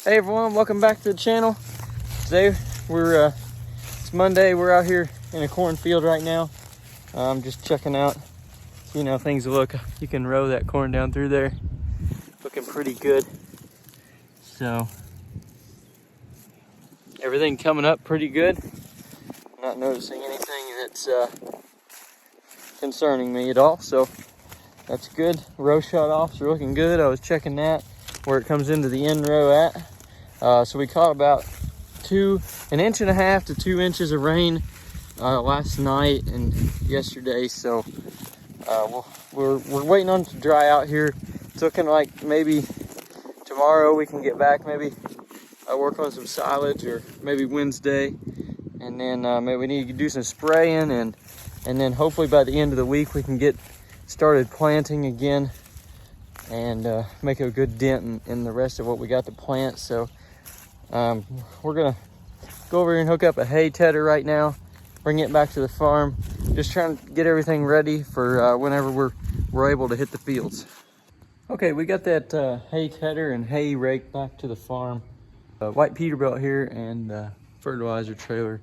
Hey everyone, welcome back to the channel. Today it's Monday. We're out here in a cornfield right now. I'm just checking out, seeing how things look. You can row that corn down through there. Looking pretty good. So everything coming up pretty good. Not noticing anything that's concerning me at all. So that's good. Row shut offs are looking good. I was checking that where it comes into the end row at. So we caught about 1.5 inches to 2 inches of rain last night and yesterday. So we're waiting on it to dry out here. It's looking like maybe tomorrow we can get back, maybe work on some silage, or maybe Wednesday, and then maybe we need to do some spraying, and then hopefully by the end of the week we can get started planting again and make a good dent in the rest of what we got to plant. So we're gonna go over here and hook up a hay tedder right now, bring it back to the farm, just trying to get everything ready for whenever we're able to hit the fields. Okay, we got that hay tedder and hay rake back to the farm. White Peterbilt here and fertilizer trailer.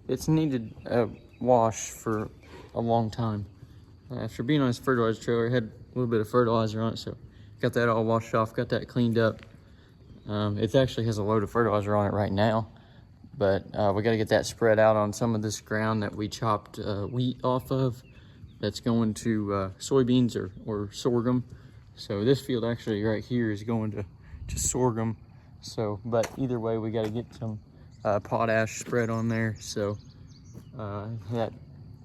It's needed a wash for a long time. After being on this fertilizer trailer, it had a little bit of fertilizer on it, so got that all washed off, got that cleaned up. It actually has a load of fertilizer on it right now, but we got to get that spread out on some of this ground that we chopped wheat off of. That's going to soybeans or sorghum. So this field actually right here is going to sorghum. So, but either way, we got to get some potash spread on there. So that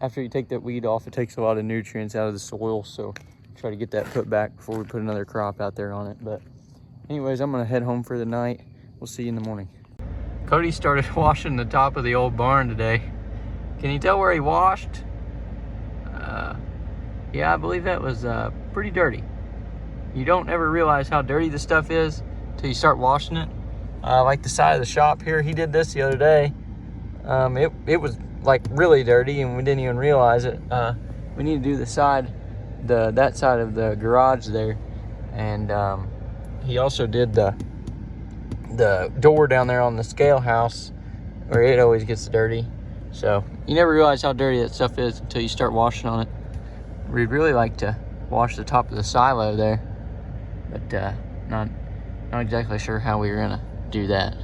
after you take that weed off, it takes a lot of nutrients out of the soil. So try to get that put back before we put another crop out there on it. But anyways, I'm gonna head home for the night. We'll see you in the morning. Cody started washing the top of the old barn today. Can you tell where he washed? Yeah, I believe that was pretty dirty. You don't ever realize how dirty this stuff is until you start washing it. Like the side of the shop here, he did this the other day. It was like really dirty and we didn't even realize it. We need to do the side, that side of the garage there, and he also did the door down there on the scale house where it always gets dirty. So you never realize how dirty that stuff is until you start washing on it. We'd really like to wash the top of the silo there, but not exactly sure how we were gonna do that.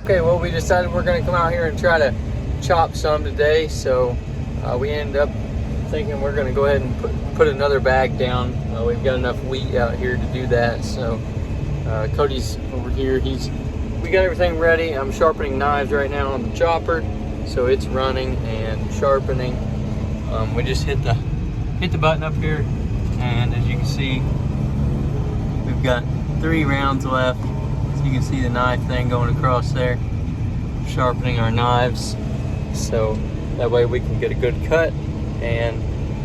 Okay, well, we decided we're gonna come out here and try to chop some today. So we ended up thinking we're gonna go ahead and put another bag down. We've got enough wheat out here to do that. So Cody's over here. We got everything ready. I'm sharpening knives right now on the chopper, so it's running and sharpening. We just hit the button up here, and as you can see, we've got 3 rounds left. So you can see the knife thing going across there, sharpening our knives, so that way we can get a good cut. And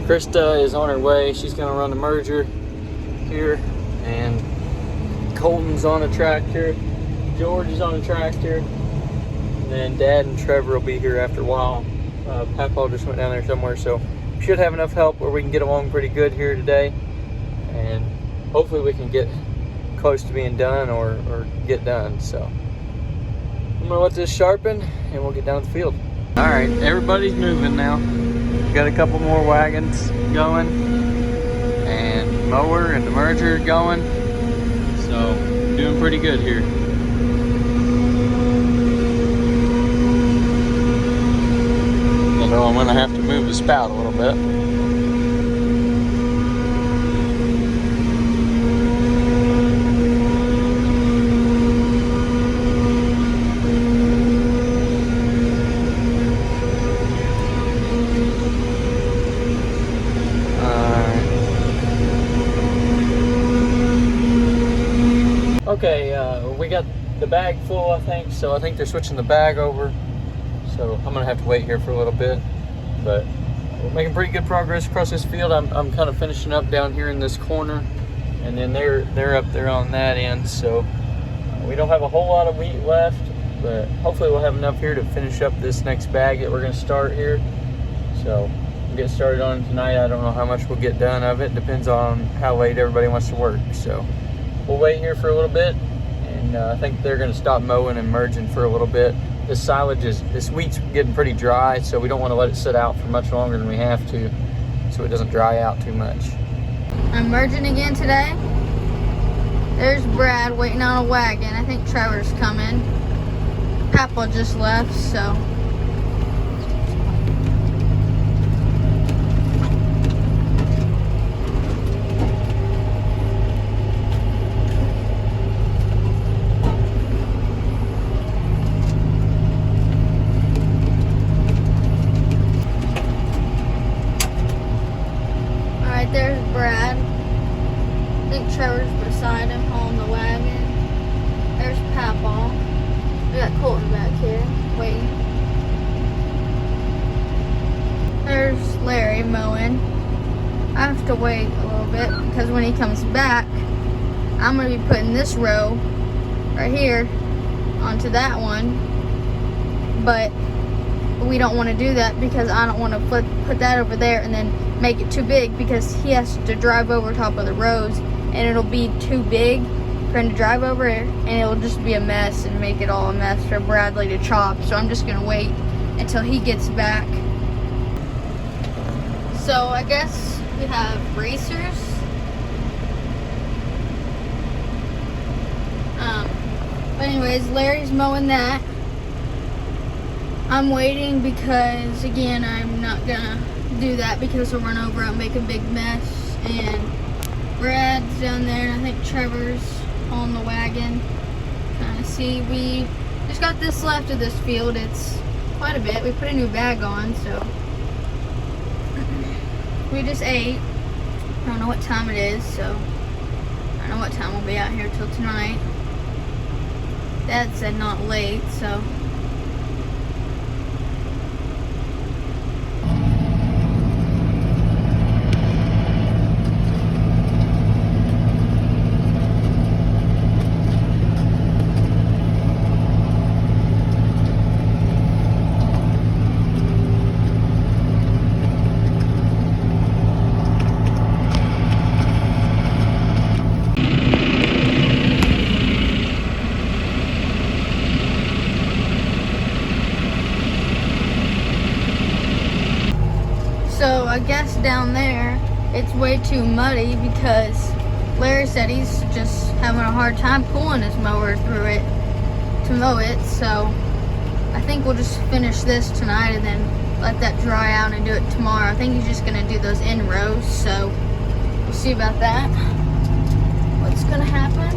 Krista is on her way. She's gonna run the merger here, and Colton's on a tractor, George is on a tractor, and then Dad and Trevor will be here after a while. Papa just went down there somewhere, so we should have enough help where we can get along pretty good here today, and hopefully we can get close to being done or get done. So I'm gonna let this sharpen and we'll get down the field. All right, everybody's moving now. We got a couple more wagons going, and mower and the merger going. So doing pretty good here. Although I'm gonna have to move the spout a little bit. Okay, we got the bag full, I think, so I think they're switching the bag over. So I'm gonna have to wait here for a little bit, but we're making pretty good progress across this field. I'm kind of finishing up down here in this corner, and then they're up there on that end. So we don't have a whole lot of wheat left, but hopefully we'll have enough here to finish up this next bag that we're gonna start here. So we'll get started on it tonight. I don't know how much we'll get done of it. Depends on how late everybody wants to work. So we'll wait here for a little bit and I think they're going to stop mowing and merging for a little bit. This wheat's getting pretty dry, so we don't want to let it sit out for much longer than we have to, so it doesn't dry out too much. I'm merging again today. There's Brad waiting on a wagon. I think Trevor's coming. Papa just left, so. Alright, there's Brad. I think Trevor's beside him hauling the wagon. There's Papa. We got Colton back here waiting. There's Larry mowing. I have to wait a little bit because when he comes back, I'm going to be putting this row right here onto that one. But we don't want to do that because I don't want to put that over there and then make it too big, because he has to drive over top of the rows and it'll be too big for him to drive over it, and it'll just be a mess and make it all a mess for Bradley to chop. So I'm just gonna wait until he gets back. So I guess we have racers. But anyways, Larry's mowing that. I'm waiting because, again, I'm not gonna do that because he'll run over and make a big mess. And Brad's down there, and I think Trevor's on the wagon. Kind of see, we just got this left of this field. It's quite a bit. We put a new bag on, so we just ate. I don't know what time it is, so I don't know what time we'll be out here till tonight. Dad said not late, so. So I guess down there it's way too muddy because Larry said he's just having a hard time pulling his mower through it to mow it. So I think we'll just finish this tonight and then let that dry out and do it tomorrow. I think he's just gonna do those in rows, so we'll see about that. What's gonna happen?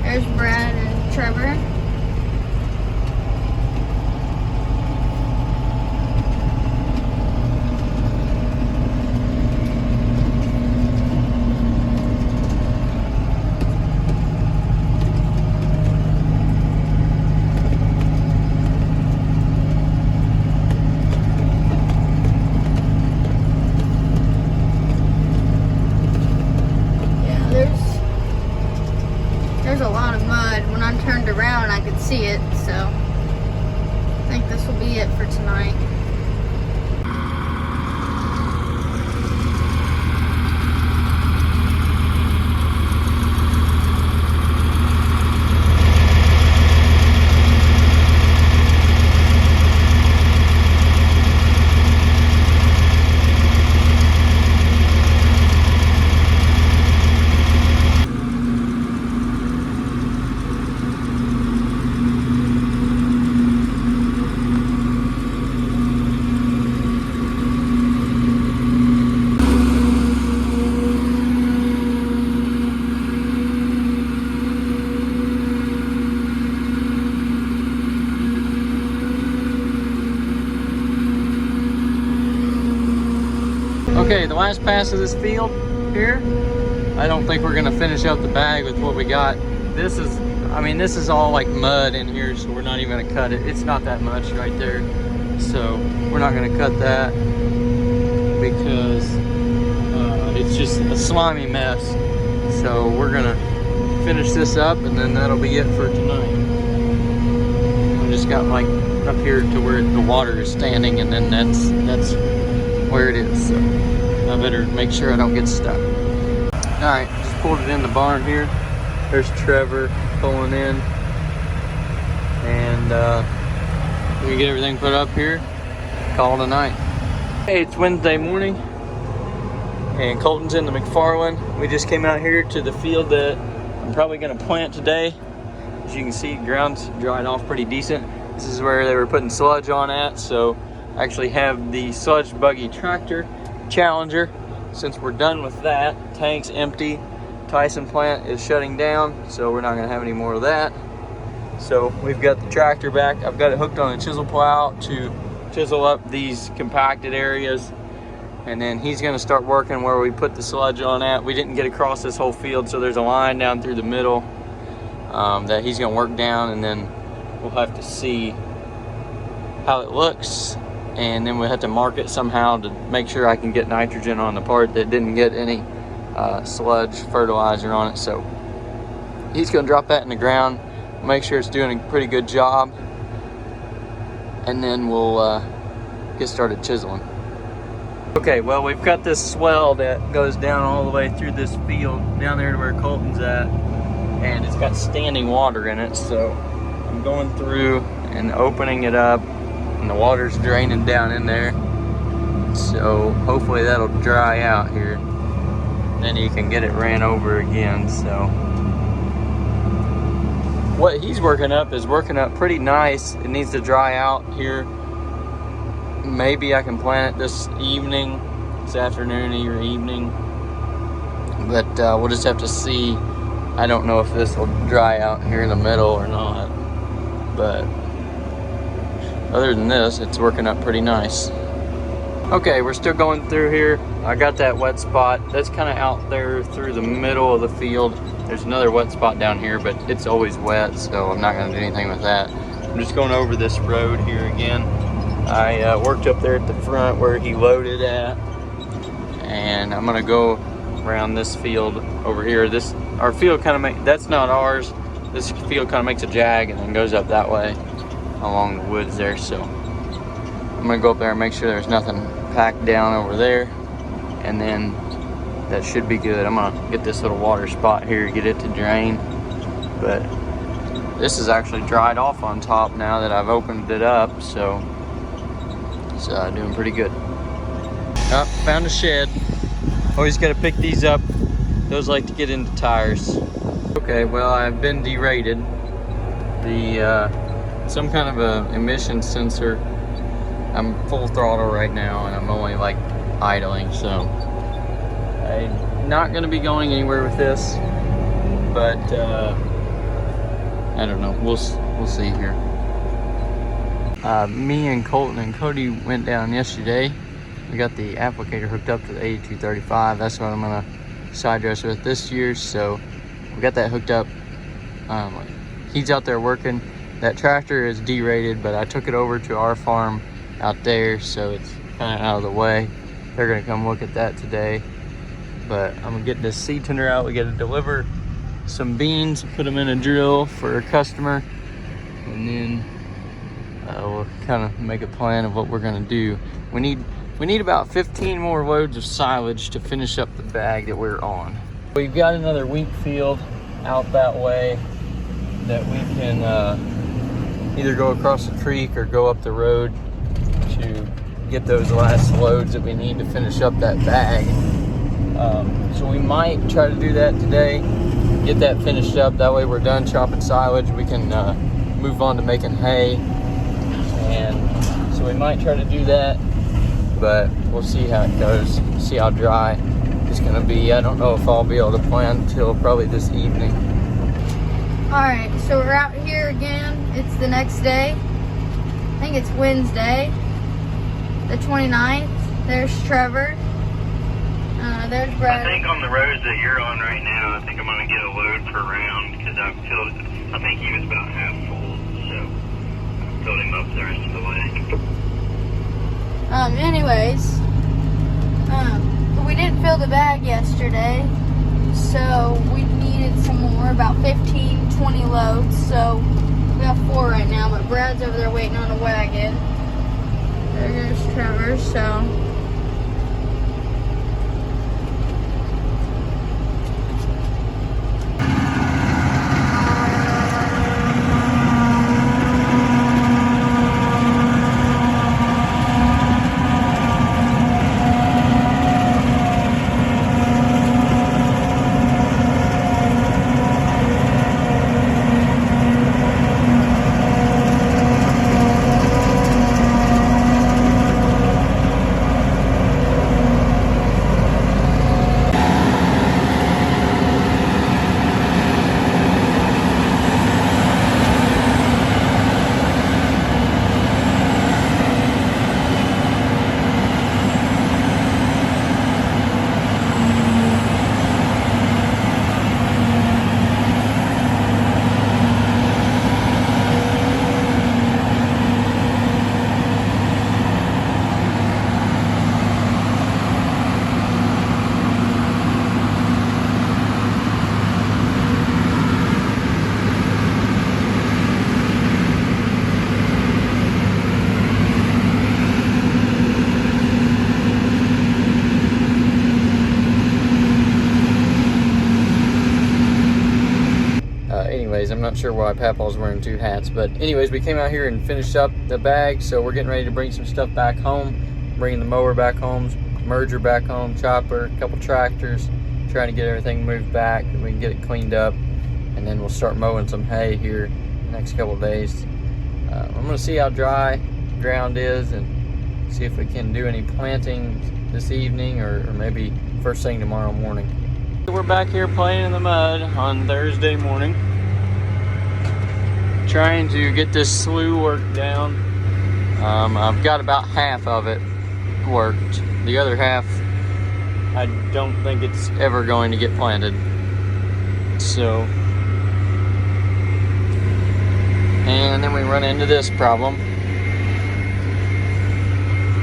There's Brad and Trevor. There's a lot of mud. When I turned around, I could see it, so I think this will be it for tonight. Okay, the last pass of this field here, I don't think we're gonna finish out the bag with what we got. This is all like mud in here, so we're not even gonna cut it. It's not that much right there, so we're not gonna cut that because it's just a slimy mess. So we're gonna finish this up, and then that'll be it for tonight. I just got like up here to where the water is standing, and then that's where it is. So I better make sure I don't get stuck. All right, just pulled it in the barn here. There's Trevor pulling in. and we get everything put up here, call it a night. Hey, it's Wednesday morning and Colton's in the McFarland. We just came out here to the field that I'm probably gonna plant today. As you can see, ground's dried off pretty decent. This is where they were putting sludge on at, so I actually have the sludge buggy tractor Challenger. Since we're done with that, tank's empty, Tyson plant is shutting down, so we're not gonna have any more of that. So we've got the tractor back. I've got it hooked on a chisel plow to chisel up these compacted areas, and then he's gonna start working where we put the sludge on at. We didn't get across this whole field, so there's a line down through the middle that he's gonna work down, and then we'll have to see how it looks, and then we'll have to mark it somehow to make sure I can get nitrogen on the part that didn't get any sludge fertilizer on it. So he's gonna drop that in the ground, make sure it's doing a pretty good job, and then we'll get started chiseling. Okay, well, we've got this swell that goes down all the way through this field down there to where Colton's at, and it's got standing water in it, so I'm going through and opening it up, and the water's draining down in there, so hopefully that'll dry out here. Then you can get it ran over again. So what he's working up is working up pretty nice. It needs to dry out here. Maybe I can plant it this evening, this afternoon or evening, but we'll just have to see. I don't know if this will dry out here in the middle or not, but other than this, it's working up pretty nice. Okay, we're still going through here. I got that wet spot. That's kind of out there through the middle of the field. There's another wet spot down here, but it's always wet, so I'm not gonna do anything with that. I'm just going over this road here again. I worked up there at the front where he loaded at, and I'm gonna go around this field over here. Our field kind of that's not ours. This field kind of makes a jag and then goes up that way along the woods there. So I'm gonna go up there and make sure there's nothing packed down over there, and then that should be good. I'm gonna get this little water spot here, get it to drain, but this is actually dried off on top now that I've opened it up, so it's doing pretty good. Found a shed. Always got to pick these up. Those like to get into tires. Okay, well, I've been derated. Some kind of a emission sensor. I'm full throttle right now, and I'm only like idling, so I'm not going to be going anywhere with this. But I don't know. We'll see here. Me and Colton and Cody went down yesterday. We got the applicator hooked up to the 8235. That's what I'm gonna side dress with this year. So we got that hooked up. He's out there working. That tractor is derated, but I took it over to our farm out there, so it's kind of out of the way. They're gonna come look at that today. But I'm gonna get this seed tender out. We got to deliver some beans, put them in a drill for a customer, and then we'll kind of make a plan of what we're gonna do. We need about 15 more loads of silage to finish up the bag that we're on. We've got another wheat field out that way that we can either go across the creek or go up the road to get those last loads that we need to finish up that bag. So we might try to do that today, get that finished up. That way we're done chopping silage. We can move on to making hay. And so we might try to do that, but we'll see how it goes, see how dry it's gonna be. I don't know if I'll be able to plant until probably this evening. All right, so we're out here again. It's the next day. I think it's Wednesday, the 29th. There's Trevor. There's Brad. I think on the roads that you're on right now, I think I'm gonna get a load per round because I think he was about half full, so I filled him up the rest of the way. Anyways, we didn't fill the bag yesterday, so we needed some more, about 15, 20 loads. So we have 4 right now, but Brad's over there waiting on a wagon. There's Trevor, so. not sure why Papaw's wearing 2 hats. But anyways, we came out here and finished up the bag. So we're getting ready to bring some stuff back home. Bringing the mower back home, merger back home, chopper, a couple tractors. Trying to get everything moved back and we can get it cleaned up. And then we'll start mowing some hay here the next couple of days. I'm going to see how dry the ground is and see if we can do any planting this evening or maybe first thing tomorrow morning. We're back here playing in the mud on Thursday morning, trying to get this slough work down. I've got about half of it worked. The other half, I don't think it's ever going to get planted. So, and then we run into this problem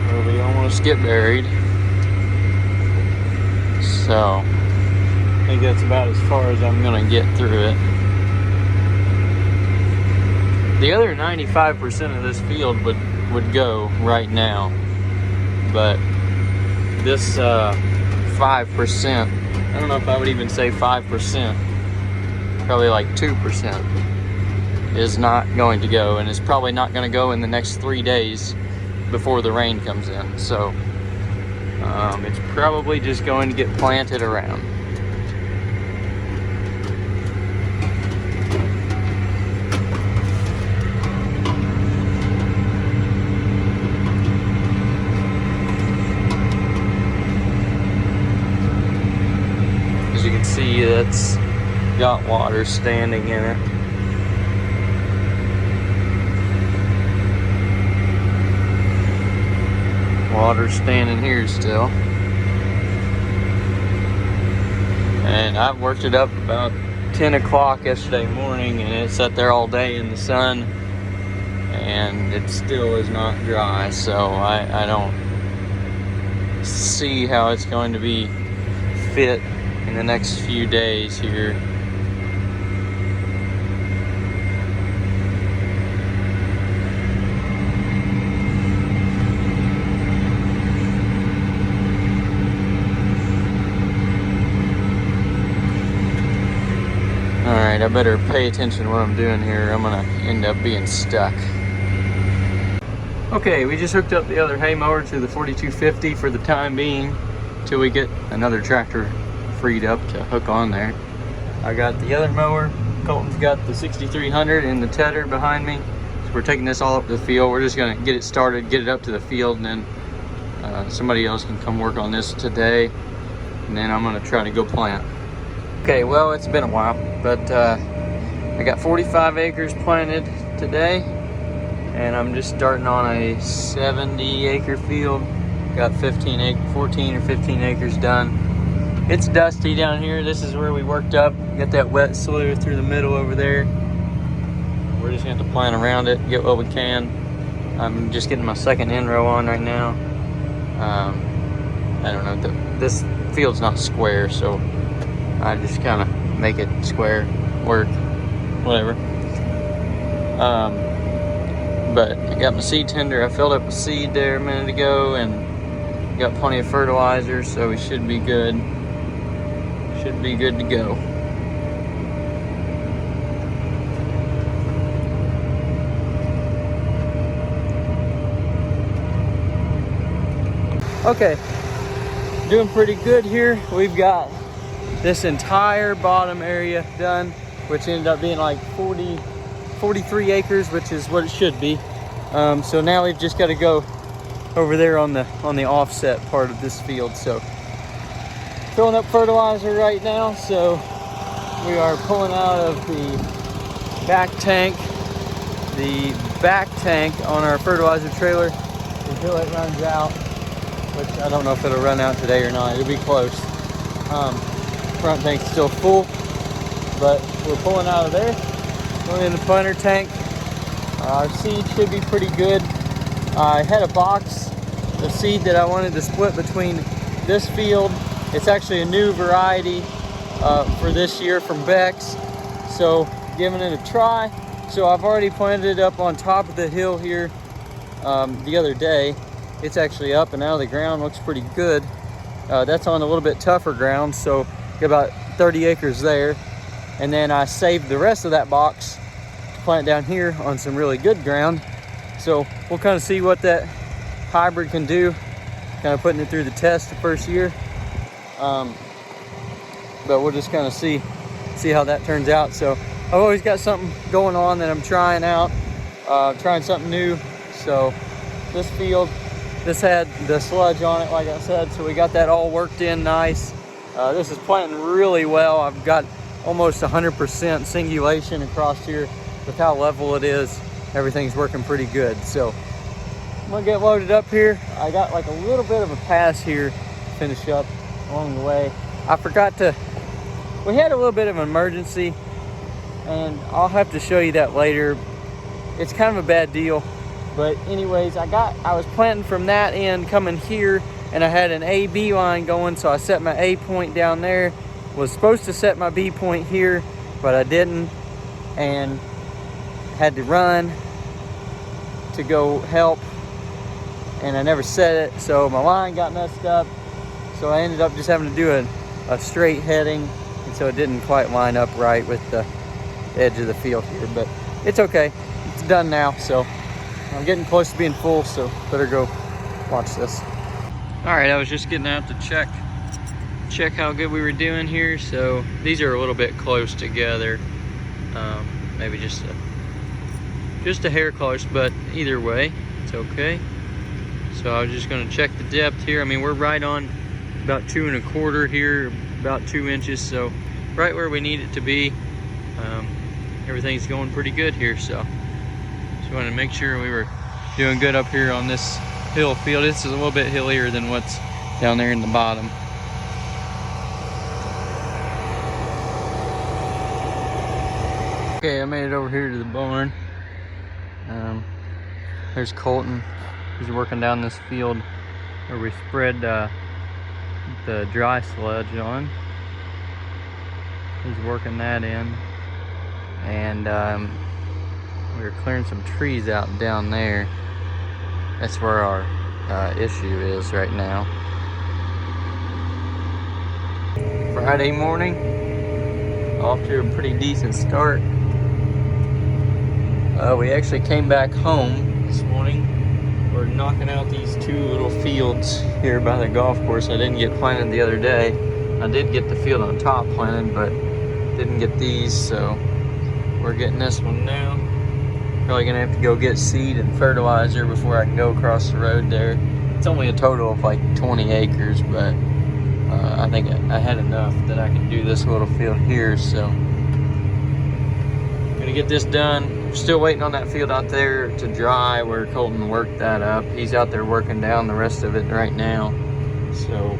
where we almost get buried. So, I think that's about as far as I'm gonna get through it. The other 95% of this field would go right now, but this 5%, I don't know if I would even say 5%, probably like 2% is not going to go, and it's probably not going to go in the next 3 days before the rain comes in. So it's probably just going to get planted around. As you can see, that's got water standing in it. Water standing here still. And I've worked it up about 10 o'clock yesterday morning, and it sat there all day in the sun, and it still is not dry. So I don't see how it's going to be fit in the next few days here. Alright, I better pay attention to what I'm doing here. I'm gonna end up being stuck. Okay, we just hooked up the other hay mower to the 4250 for the time being till we get another tractor freed up to hook on there. I got the other mower. Colton's got the 6300 and the tedder behind me. So we're taking this all up to the field. We're just gonna get it started, get it up to the field, and then somebody else can come work on this today. And then I'm gonna try to go plant. Okay, well, it's been a while, but I got 45 acres planted today, and I'm just starting on a 70 acre field. Got 14 or 15 acres done. It's dusty down here. This is where we worked up. Got that wet slough through the middle over there. We're just gonna have to plant around it, get what we can. I'm just getting my second in row on right now. I don't know, this field's not square, so I just kind of make it square, work, whatever. But I got my seed tender. I filled up a seed there a minute ago and got plenty of fertilizer, so we should be good. Should be good to go. Okay, doing pretty good here. We've got this entire bottom area done, which ended up being like 43 acres, which is what it should be. So now we've just got to go over there on the offset part of this field. So filling up fertilizer right now. So we are pulling out of the back tank on our fertilizer trailer until it runs out, which I don't know if it'll run out today or not. It'll be close. Front tank's still full, but we're pulling out of there, going in the punter tank. Our seed should be pretty good. I had a box of seed that I wanted to split between this field. It's actually a new variety for this year from Beck's, so giving it a try. So I've already planted it up on top of the hill here the other day. It's actually up and out of the ground, looks pretty good. That's on a little bit tougher ground, so got about 30 acres there. And then I saved the rest of that box plant down here on some really good ground. So we'll kind of see what that hybrid can do, kind of putting it through the test the first year. But we'll just kind of see how that turns out. So I've always got something going on that I'm trying out, trying something new. So this field, this had the sludge on it, like I said, so we got that all worked in nice. This is planting really well. I've got almost 100% singulation across here with how level it is. Everything's working pretty good. So I'm gonna get loaded up here. I got like a little bit of a pass here to finish up along the way. I forgot to, we had a little bit of an emergency, and I'll have to show you that later. It's kind of a bad deal, but anyways, I was planting from that end coming here, and I had an A-B line going, so I set my A point down there. Was supposed to set my B point here, but I didn't, and had to run to go help, and I never set it, so my line got messed up. So I ended up just having to do a straight heading, and so it didn't quite line up right with the edge of the field here, but it's okay. It's done now, so I'm getting close to being full, so better go watch this. All right, I was just getting out to check how good we were doing here. So these are a little bit close together, maybe just a hair close, but either way, it's okay. So I was just gonna check the depth here. I mean, we're right on about 2 1/4 here, about 2 inches, so right where we need it to be. Everything's going pretty good here, so just wanted to make sure we were doing good up here on this hill field. This is a little bit hillier than what's down there in the bottom. Okay, I made it over here to the barn. There's Colton. He's working down this field where we spread the dry sludge on. He's working that in, and we were clearing some trees out down there. That's where our issue is right now. Friday morning, off to a pretty decent start. We actually came back home this morning. We're knocking out these 2 little fields here by the golf course. I didn't get planted the other day. I did get the field on top planted, but didn't get these, so we're getting this one now. Probably gonna have to go get seed and fertilizer before I can go across the road there. It's only a total of like 20 acres, but I think I had enough that I can do this little field here, so gonna get this done. Still waiting on that field out there to dry where Colton worked that up. He's out there working down the rest of it right now, so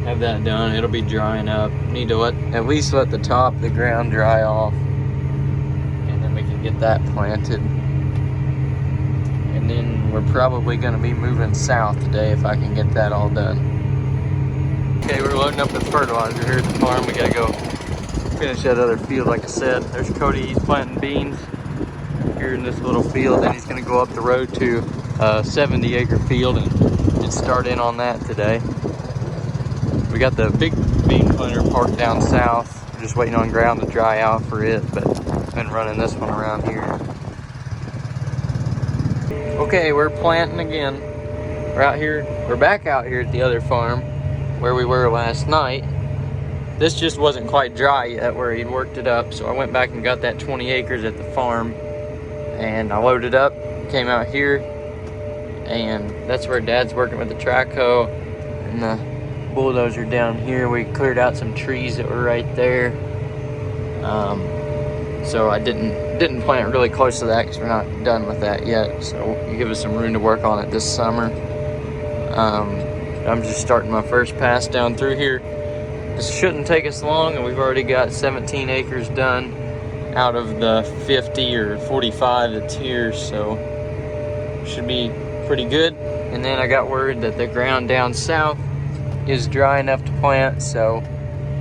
have that done. It'll be drying up. Need to at least let the top of the ground dry off, and then we can get that planted. And then we're probably going to be moving south today if I can get that all done. Okay, we're loading up with fertilizer here at the farm. We got to go finish that other field, like I said. There's Cody. He's planting beans here in this little field, and he's going to go up the road to a 70-acre field and start in on that today. We got the big bean planter parked down south. We're just waiting on ground to dry out for it, but been running this one around here. Okay, we're planting again. We're back out here at the other farm where we were last night. This just wasn't quite dry yet where he'd worked it up, so I went back and got that 20 acres at the farm, and I loaded up, came out here, and that's where Dad's working with the track hoe and the bulldozer down here. We cleared out some trees that were right there, so I didn't plant really close to that because we're not done with that yet, so you give us some room to work on it this summer. I'm just starting my first pass down through here. This shouldn't take us long, and we've already got 17 acres done out of the 50 or 45 that's here, so should be pretty good. And then I got word that the ground down south is dry enough to plant, so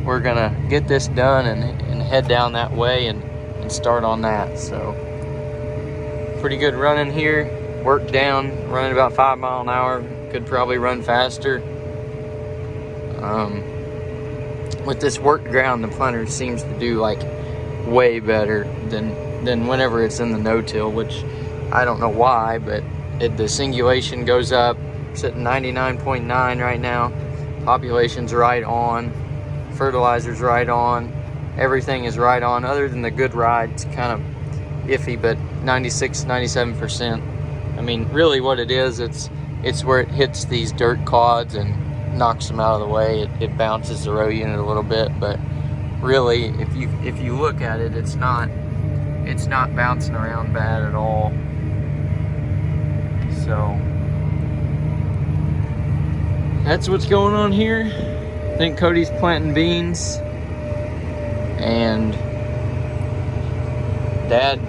we're gonna get this done and head down that way and start on that. So pretty good running here. Work down, running about 5 miles an hour. Could probably run faster. With this work ground, the planter seems to do like way better than than whenever it's in the no-till, which I don't know why, but the singulation goes up. It's at 99.9 right now. Population's right on. Fertilizer's right on. Everything is right on, other than the good ride. It's kind of iffy, but 96, 97%. I mean, really what it is, it's where it hits these dirt clods and knocks them out of the way. It bounces the row unit a little bit, but really, if you look at it, it's not bouncing around bad at all. So that's what's going on here. I think Cody's planting beans, and Dad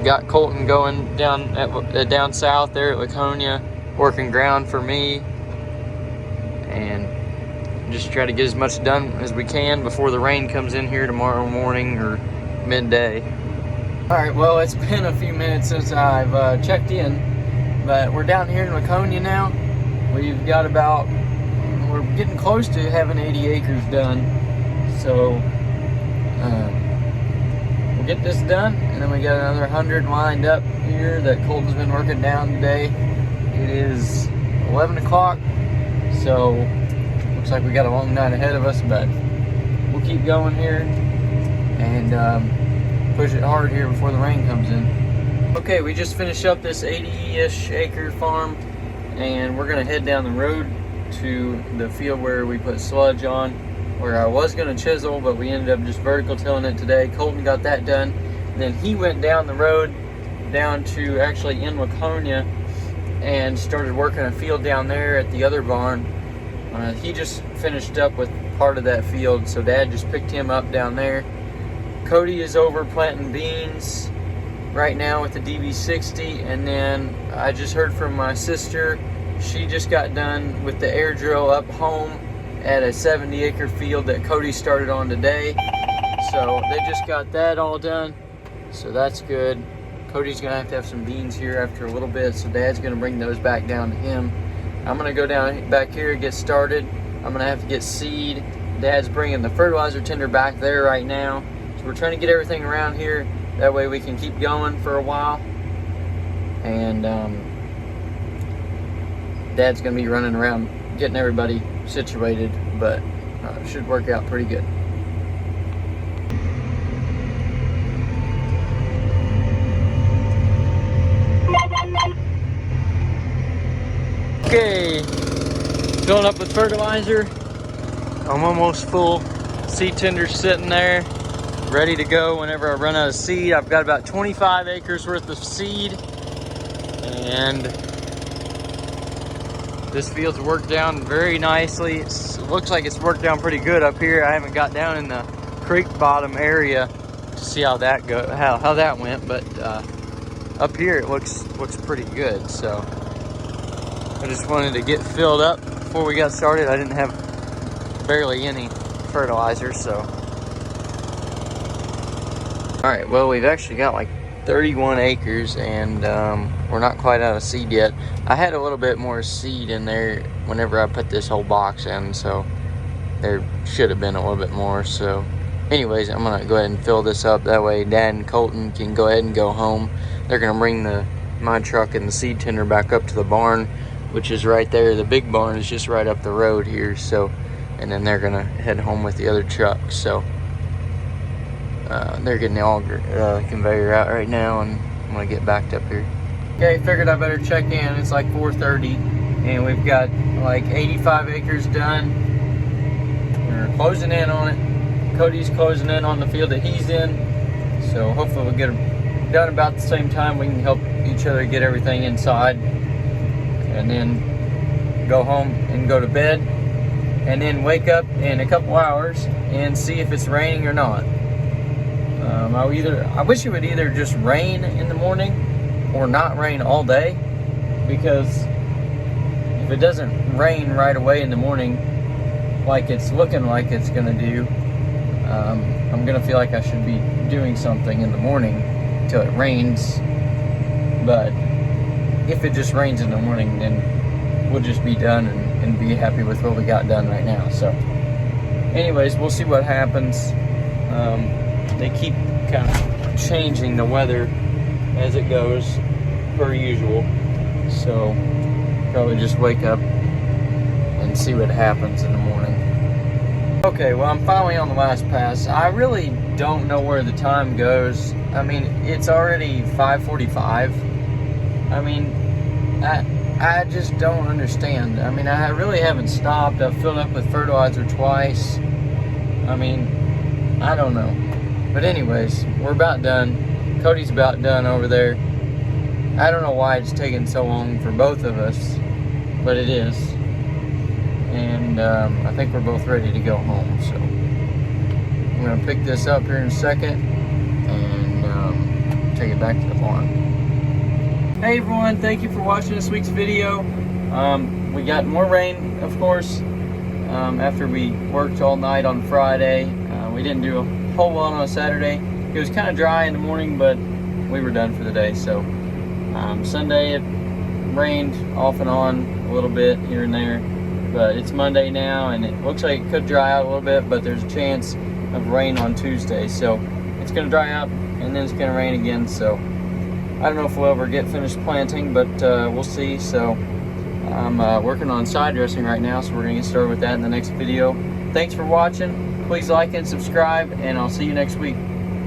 got Colton going down south there at Laconia, working ground for me, and just try to get as much done as we can before the rain comes in here tomorrow morning or midday. All right, well, it's been a few minutes since I've checked in, but we're down here in Laconia now. We've got we're getting close to having 80 acres done. So we'll get this done, and then we got another 100 lined up here that Colton's been working down today. It is 11 o'clock, so looks like we got a long night ahead of us, but we'll keep going here and push it hard here before the rain comes in. Okay, we just finished up this 80-ish acre farm, and we're gonna head down the road to the field where we put sludge on, where I was gonna chisel, but we ended up just vertical tilling it today. Colton got that done, and then he went down the road down to actually in Laconia and started working a field down there at the other barn. He just finished up with part of that field, so Dad just picked him up down there. Cody is over planting beans right now with the DB60, and then I just heard from my sister. She just got done with the air drill up home at a 70-acre field that Cody started on today. So they just got that all done, so that's good. Cody's gonna have to have some beans here after a little bit, so Dad's gonna bring those back down to him. I'm gonna go down back here and get started. I'm gonna have to get seed. Dad's bringing the fertilizer tender back there right now. So we're trying to get everything around here. That way we can keep going for a while. And Dad's gonna be running around getting everybody situated, but it should work out pretty good. Okay, filling up with fertilizer. I'm almost full. Seed tender's sitting there, ready to go whenever I run out of seed. I've got about 25 acres worth of seed, and this field's worked down very nicely. It looks like it's worked down pretty good up here. I haven't got down in the creek bottom area to see how that how that went, but up here it looks pretty good. So I just wanted to get filled up before we got started. I didn't have barely any fertilizer, so. All right, well, we've actually got like 31 acres, and we're not quite out of seed yet. I had a little bit more seed in there whenever I put this whole box in, so there should have been a little bit more. So anyways, I'm gonna go ahead and fill this up. That way Dad and Colton can go ahead and go home. They're gonna bring my truck and the seed tender back up to the barn, which is right there. The big barn is just right up the road here. So, and then they're gonna head home with the other truck. So they're getting the auger conveyor out right now, and I'm gonna get backed up here. Okay, figured I better check in. It's like 4:30, and we've got like 85 acres done. We're closing in on it. Cody's closing in on the field that he's in, so hopefully we'll get it done about the same time. We can help each other get everything inside, and then go home and go to bed, and then wake up in a couple hours and see if it's raining or not. I wish it would either just rain in the morning or not rain all day, because if it doesn't rain right away in the morning like it's looking like it's gonna do, I'm gonna feel like I should be doing something in the morning till it rains. But if it just rains in the morning, then we'll just be done and be happy with what we got done right now. So anyways, we'll see what happens. They keep kind of changing the weather as it goes per usual. So probably just wake up and see what happens in the morning. Okay, well, I'm finally on the last pass. I really don't know where the time goes. I mean, it's already 5:45. I mean, I just don't understand. I mean, I really haven't stopped. I've filled up with fertilizer twice. I mean, I don't know. But anyways, we're about done. Cody's about done over there. I don't know why it's taking so long for both of us, but it is. And I think we're both ready to go home. So I'm going to pick this up here in a second and take it back to the farm. Hey everyone, thank you for watching this week's video. We got more rain, of course, after we worked all night on Friday. We didn't do a whole lot on Saturday. It was kind of dry in the morning, but we were done for the day. So Sunday it rained off and on a little bit here and there, but it's Monday now and it looks like it could dry out a little bit, but there's a chance of rain on Tuesday. So it's going to dry out and then it's going to rain again. So I don't know if we'll ever get finished planting, but we'll see. So I'm working on side dressing right now, so we're going to get started with that in the next video. Thanks for watching. Please like and subscribe, and I'll see you next week.